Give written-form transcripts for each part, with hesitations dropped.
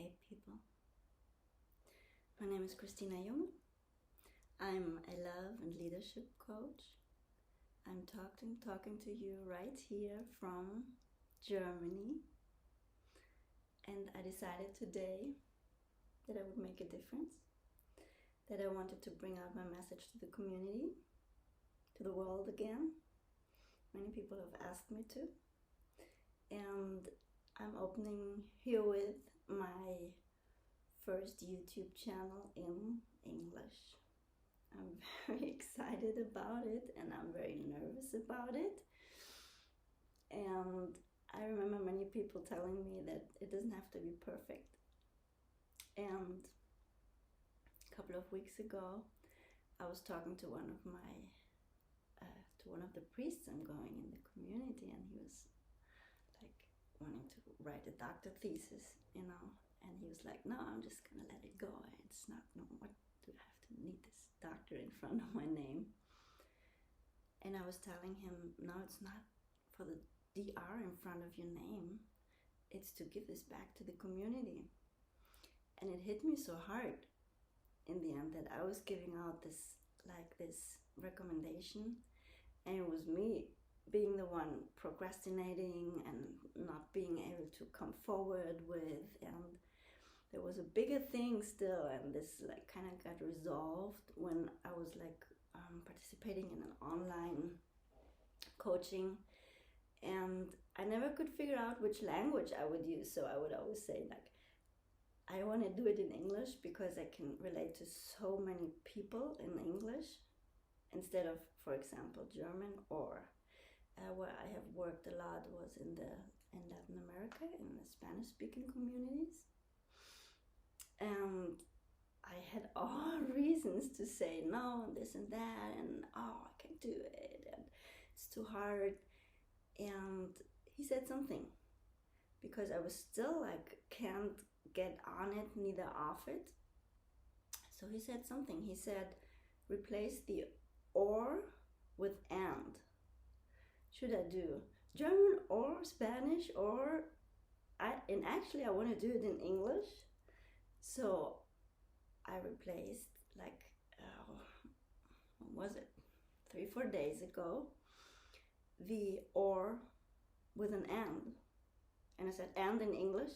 Hey people, my name is Christina Junge. I'm a love and leadership coach. I'm talking to you right here from Germany, and I decided today that I would make a difference, that I wanted to bring out my message to the community, to the world again. Many people have asked me to, and I'm opening here with my first YouTube channel in English. I'm very excited about it and I'm very nervous about it. And I remember many people telling me that it doesn't have to be perfect. And a couple of weeks ago, I was talking to one of the priests I'm going in the community, and he was like wanting to write a doctor thesis, and he was like, no, I'm just gonna let it go. It's not, no, what do I have to need this doctor in front of my name? And I was telling him, no, it's not for the DR in front of your name. It's to give this back to the community. And it hit me so hard in the end that I was giving out this recommendation, and it was me being the one procrastinating and not being able to come forward with, and there was a bigger thing still, and this kind of got resolved when I was participating in an online coaching, and I never could figure out which language I would use. So I would always say I want to do it in English because I can relate to so many people in English instead of, for example, German, or where I have worked a lot was in Latin America, in the Spanish-speaking communities. And I had all reasons to say no, and this and that, and I can't do it, and it's too hard. And he said something, because I was still can't get on it, neither off it. So he said something. He said, replace the or with and. Should I do German or Spanish and actually I want to do it in English. So I replaced what was it, 3-4 days ago, the or with an and I said and in English,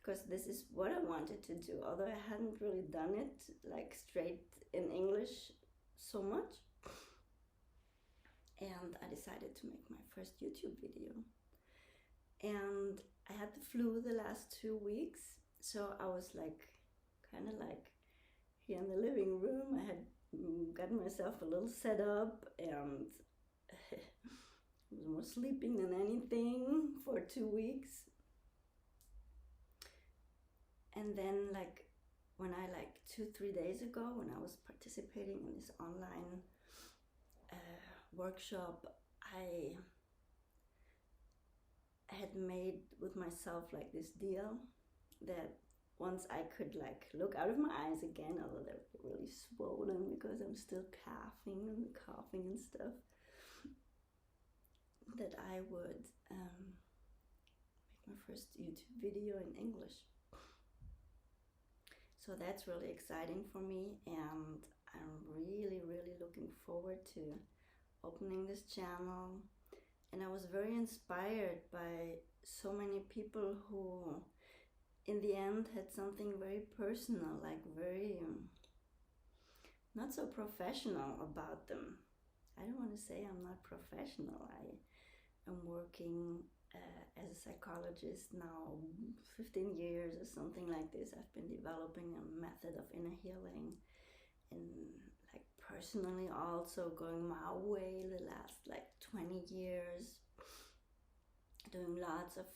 because this is what I wanted to do, although I hadn't really done it straight in English so much. And I decided to make my first YouTube video. And I had the flu the last 2 weeks, so I was kind of here in the living room. I had gotten myself a little set up, and I was more sleeping than anything for 2 weeks. And then when I 2-3 days ago, when I was participating in this online workshop, I had made with myself this deal that once I could look out of my eyes again, although they're really swollen because I'm still coughing and stuff, that I would make my first YouTube video in English. So that's really exciting for me, and I'm really, really looking forward to opening this channel. And I was very inspired by so many people who in the end had something very personal, very not so professional about them. I don't want to say I'm not professional. I am working as a psychologist now 15 years or something like this. I've been developing a method of inner healing, and personally also going my way the last 20 years, doing lots of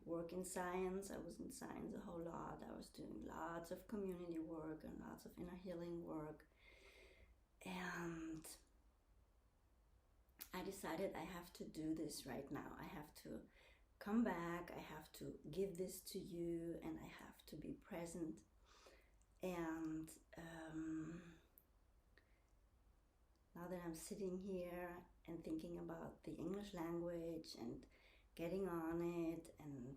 work in science. I was in science a whole lot. I was doing lots of community work and lots of inner healing work, and I decided I have to do this right now. I have to come back, I have to give this to you, and I have to be present. And now that I'm sitting here and thinking about the English language and getting on it and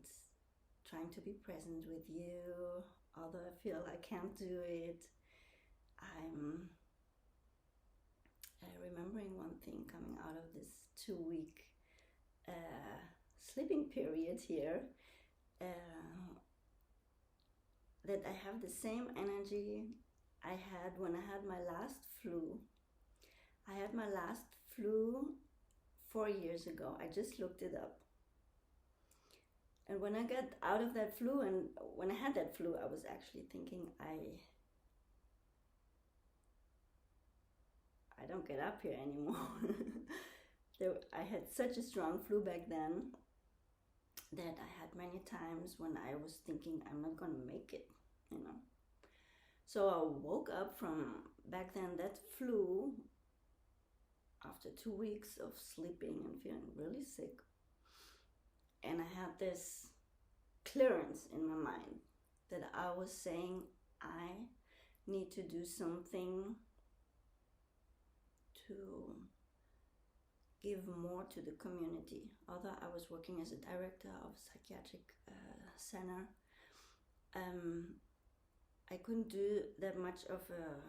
trying trying to be present with you, although I feel I can't do it. I'm remembering one thing coming out of this 2-week sleeping period here, that I have the same energy I had when I had my last flu. I had my last flu 4 years ago. I just looked it up. And when I got out of that flu, and when I had that flu, I was actually thinking, I don't get up here anymore. I had such a strong flu back then that I had many times when I was thinking, I'm not gonna make it, you know. So I woke up from back then, that flu, after 2 weeks of sleeping and feeling really sick. And I had this clearance in my mind that I was saying, I need to do something to give more to the community. Although I was working as a director of a psychiatric center, I couldn't do that much of a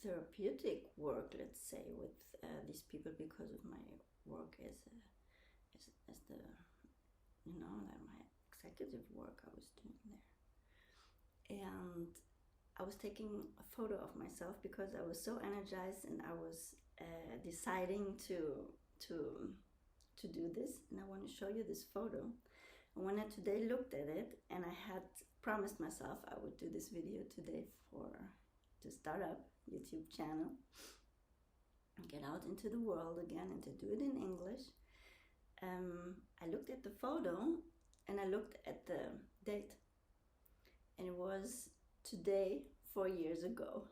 therapeutic work, let's say, with these people because of my work as the, you know, like my executive work I was doing there. And I was taking a photo of myself because I was so energized, and I was deciding to do this, and I want to show you this photo. And when I today looked at it, and I had promised myself I would do this video today to start up YouTube channel and get out into the world again and to do it in English. I looked at the photo and I looked at the date, and it was today 4 years ago.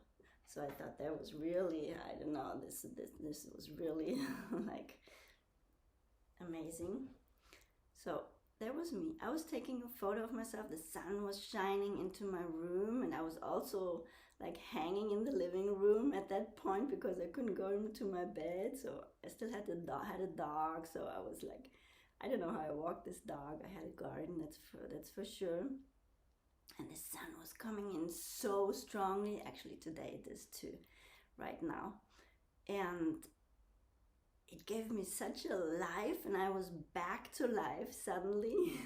So I thought that was really, I don't know, this was really like amazing. So there was me. I was taking a photo of myself. The sun was shining into my room, and I was also like hanging in the living room at that point because I couldn't go into my bed. So I still had a dog. So I was like, I don't know how I walked this dog. I had a garden, that's for sure. And the sun was coming in so strongly. Actually, today it is too, right now. And it gave me such a life, and I was back to life suddenly.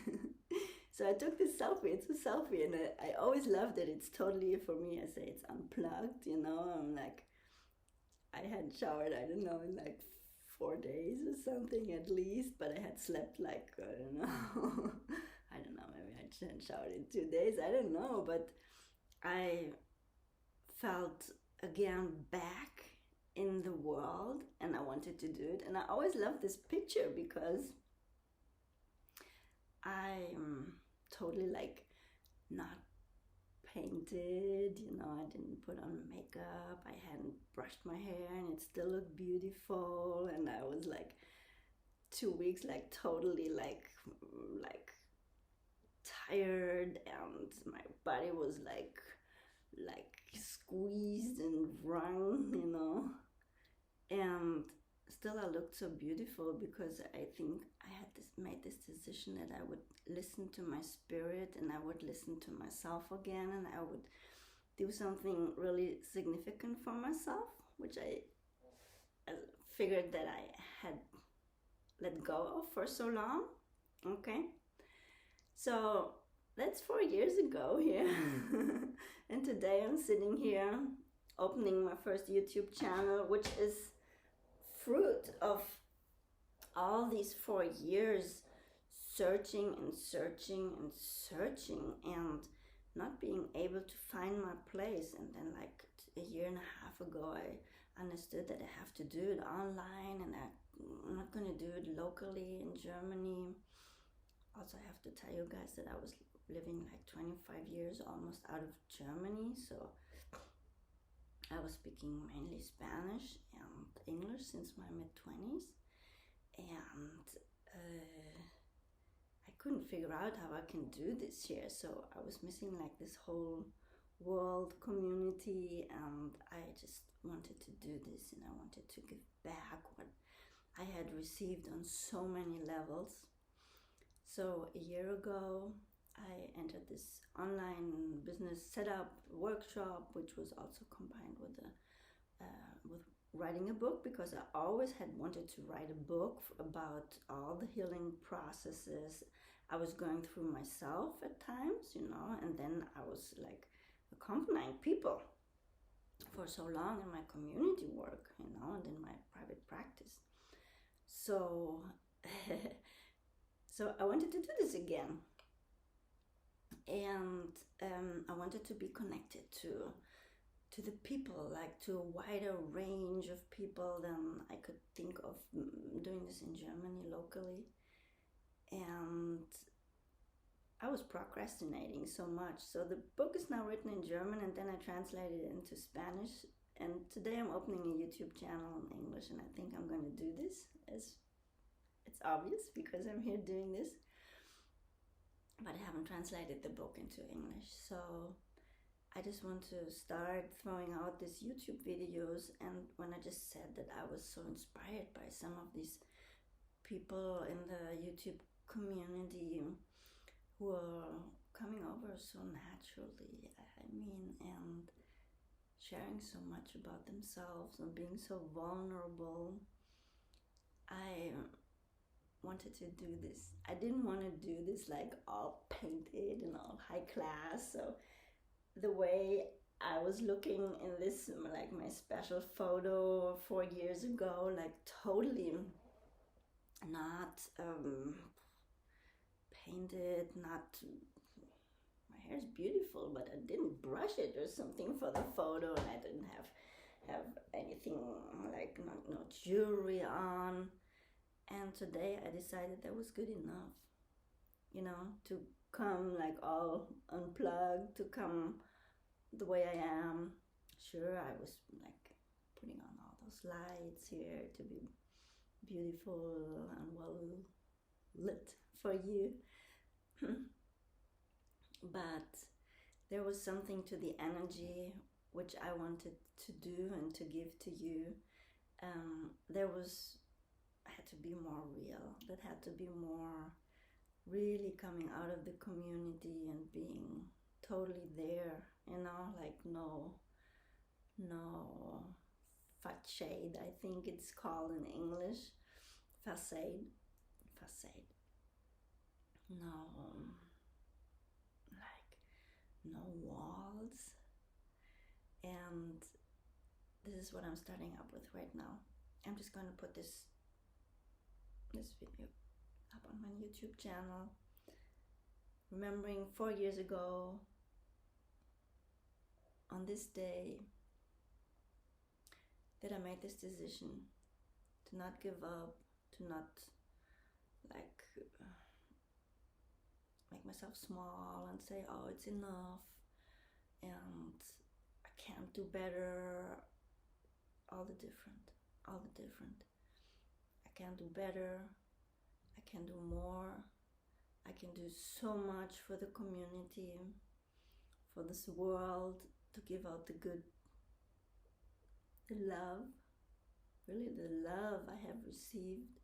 So I took this selfie. It's a selfie, and I always loved it. It's totally, for me, I say it's unplugged, you know. I'm like, I hadn't showered, I don't know, in like 4 days or something at least, but I had slept like, I don't know. I don't know, maybe I hadn't showered in 2 days, I don't know, but I felt again back in the world, and I wanted to do it. And I always loved this picture because I'm totally like not painted, you know, I didn't put on makeup, I hadn't brushed my hair, and it still looked beautiful. And I was like 2 weeks like totally like tired, and my body was like squeezed and wrung, you know. And still I looked so beautiful because I think I had made this decision that I would listen to my spirit, and I would listen to myself again, and I would do something really significant for myself, which I figured that I had let go of for so long. Okay, so that's 4 years ago here. And today I'm sitting here opening my first YouTube channel, which is fruit of all these 4 years searching and searching and searching and not being able to find my place. And then like a year and a half ago, I understood that I have to do it online, and I'm not going to do it locally in Germany. Also, I have to tell you guys that I was living like 25 years almost out of Germany, so I was speaking mainly Spanish and English since my mid-20s, and I couldn't figure out how I can do this here. So I was missing like this whole world community, and I just wanted to do this, and I wanted to give back what I had received on so many levels. So a year ago I entered this online business setup workshop, which was also combined with with writing a book, because I always had wanted to write a book about all the healing processes I was going through myself at times, and then I was like accompanying people for so long in my community work, and in my private practice. So, so I wanted to do this again, and I wanted to be connected to the people, like to a wider range of people than I could think of, doing this in Germany locally. And I was procrastinating so much. So the book is now written in German, and then I translated it into Spanish. And today I'm opening a YouTube channel in English, and I think I'm going to do this, as it's obvious because I'm here doing this. But I haven't translated the book into English. So I just want to start throwing out these YouTube videos. And when I just said that I was so inspired by some of these people in the YouTube community who are coming over so naturally, and sharing so much about themselves and being so vulnerable, I wanted to do this. I didn't want to do this like all painted and all high class. So the way I was looking in this, like my special photo 4 years ago, like totally not painted, not, my hair's beautiful, but I didn't brush it or something for the photo, and I didn't have anything like no jewelry on. And today I decided that was good enough, to come like all unplugged, to come the way I am. Sure, I was like putting on all those lights here to be beautiful and well lit for you. But there was something to the energy which I wanted to do and to give to you. Had to be more real. That had to be more really coming out of the community and being totally there, like no facade, I think it's called in English. Facade. No, like no walls. And this is what I'm starting up with right now. I'm just going to put this video up on my YouTube channel, remembering 4 years ago on this day that I made this decision to not give up, to not like make myself small and say, oh, it's enough and I can't do better. All the different. I can do better, I can do more, I can do so much for the community, for this world, to give out the good, the love, really the love I have received.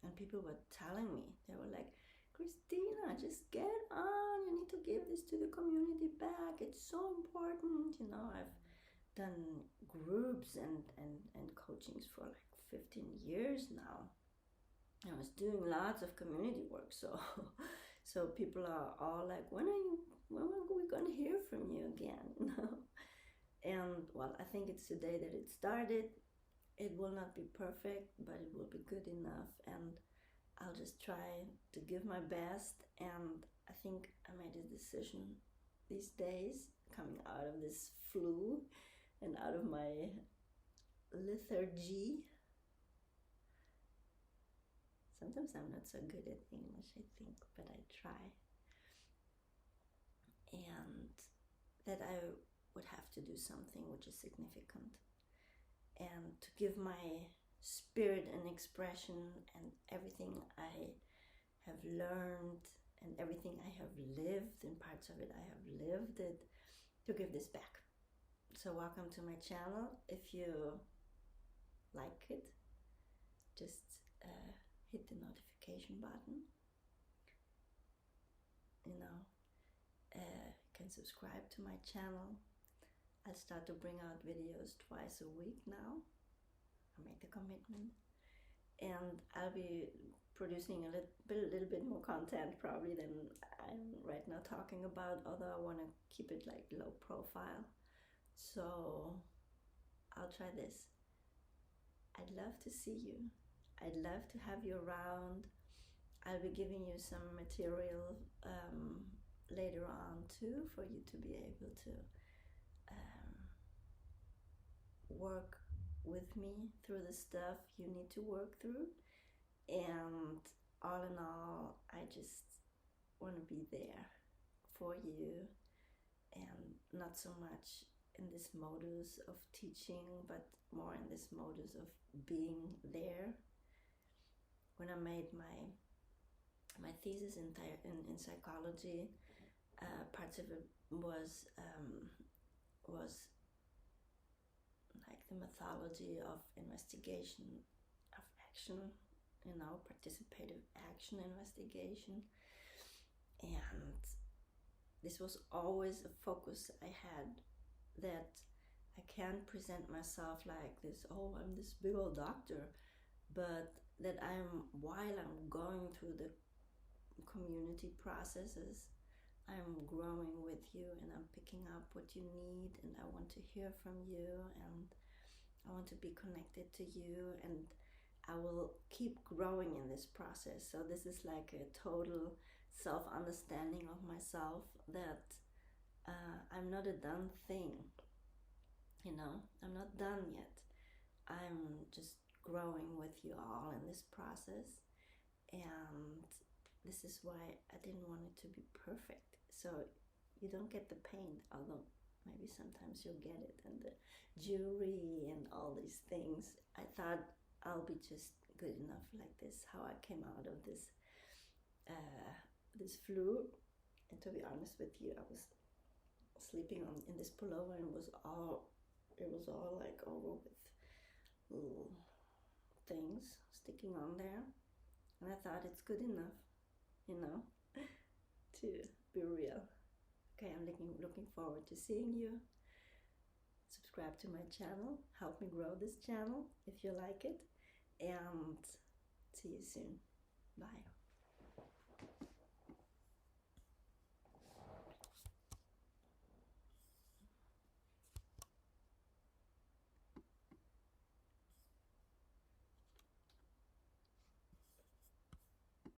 And people were telling me, they were like, Christina, just get on, you need to give this to the community back, it's so important. I've done groups and coachings for like 15 years now. I was doing lots of community work, so people are all like, when are we going to hear from you again? And well, I think it's today that it started. It will not be perfect, but it will be good enough, and I'll just try to give my best. And I think I made a decision these days, coming out of this flu and out of my lethargy. Sometimes I'm not so good at English, I think, but I try. And that I would have to do something which is significant, and to give my spirit and expression and everything I have learned and everything I have lived, in parts of it I have lived it, to give this back. So welcome to my channel. If you like it, just hit the notification button. can subscribe to my channel. I'll start to bring out videos twice a week now. I made the commitment. And I'll be producing a little bit more content probably than I'm right now talking about, although I want to keep it like low profile. So I'll try this. I'd love to see you. I'd love to have you around. I'll be giving you some material later on too, for you to be able to work with me through the stuff you need to work through. And all in all, I just want to be there for you, and not so much in this modus of teaching, but more in this modus of being there. When I made my thesis in psychology, parts of it was like the methodology of investigation, of action, participative action investigation. And this was always a focus I had, that I can't present myself like this, oh, I'm this big old doctor, but that while I'm going through the community processes, I'm growing with you, and I'm picking up what you need, and I want to hear from you, and I want to be connected to you, and I will keep growing in this process. So this is like a total self-understanding of myself, that I'm not a done thing, I'm not done yet. I'm just growing with you all in this process, and this is why I didn't want it to be perfect, so you don't get the pain, although maybe sometimes you'll get it, and the jewelry and all these things. I thought I'll be just good enough like this, how I came out of this this flu. And to be honest with you, I was sleeping in this pullover, and it was all like over with little things sticking on there, and I thought it's good enough, to be real. Okay, I'm looking forward to seeing you. Subscribe to my channel, help me grow this channel if you like it, and see you soon. Bye.